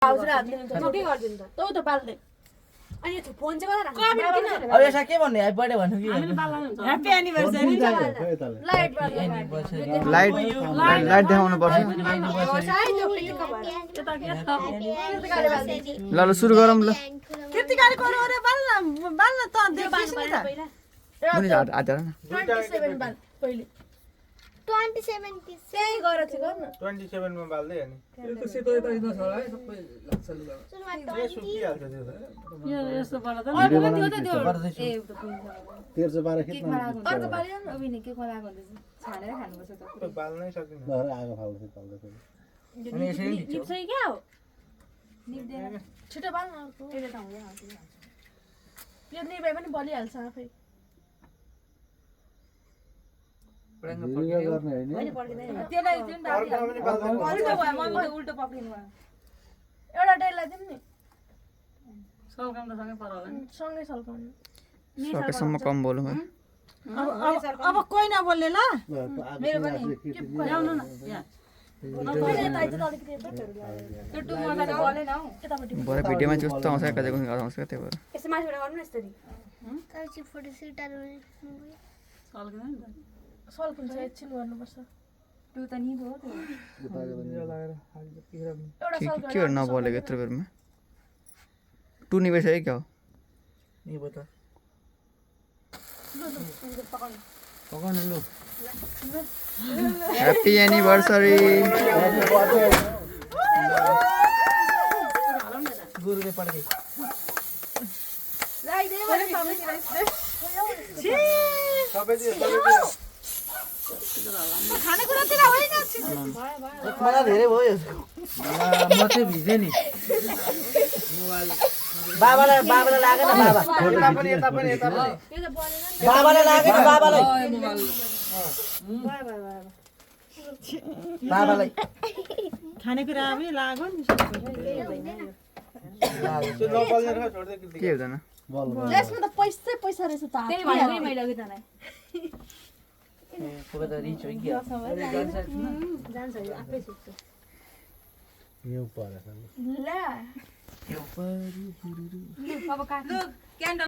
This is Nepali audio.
अब यसमा के भन्ने बर्थडे भन्नु कि ह्यापी एनिभर्सरी लाइट देखाउनु पर्छ ल ल सुरु गरौँ ल कृतिकाले गरौ रे बाल्न त देखिस् नि त कुनै हात हात न 27 बाल पहिले 27 की त्यही गरेर चाहिँ गर्न 27 मा बाल्दै अनि त्यो सेतो यता यता छ है सबै लाग्छ लुगा यो सुकिहाल्छ त्यो त यो यस्तो बडा त अर्को पनि त्यो त त्यो ए 1312 खिच्न अर्को पाली न अभिने के खोलाको हुन्छ छानेर खानुपर्छ त त्यो बाल्नै सकिन्न आगो फाल्दै अनि यसरी निप्छ क्या हो निप्दैन छिटो बाल्न अर्को यसले त हुँदैन यो निभे पनि बलिहाल्छ आफै गर्ने हैन होइन पड्किदैन त्यसलाई जुन अर्को पनि बाल्दै उल्टो भयो मैले उल्टो पक्रिनु भयो एउटा डेला दिउँ नि सल्काउन त सँगै पर होला नि सँगै सल्काउनु सकेसम्म कम बोलौँ है अब कोही नबोल्ने ल मेरो पनि ल्याउनु न यहाँ त्यो टु मजाले बोलेन हौ भरे भिडियोमा जस्तो आउँछ कतै कुनै आउँछ त्यही भएर यसो माथिबाट गर्नु न यसरी कौची फोटो सिटार सल्किँदैन नि त सल्कुन चाहिँ एकछिन गर्नुपर्छ टु त नि भयो त्यो लगाएर हाल्छ पिरा पनि एउटा के सल्काउनु के नबोलेको यत्रो बेरमा टु निभेछ है क्या हो नि बता पकाउनु लु ह्याप्पी एनिभर्सरी गुरुले पड्के सबैतिर खानेकुरातिर होइन मलाई धेरै भयो यसको म चाहिँ भिजे नि बाबालाई लाग्यो न बाबा यता पनि बाबालाई लाग्यो नि बाबालाई बाबालाई खानेकुरा पनि लाग्यो नि त्यो नबल्ने रहेछ छोड्दै के हुँदैन यसमा त पैसा रहेछ त त्यही भने मैले अघि तँलाई पुरा त रिच हो कि जान्छ यो आफै सिक्छ यो परेछ ला यो परी अब काट्नु क्यान्डल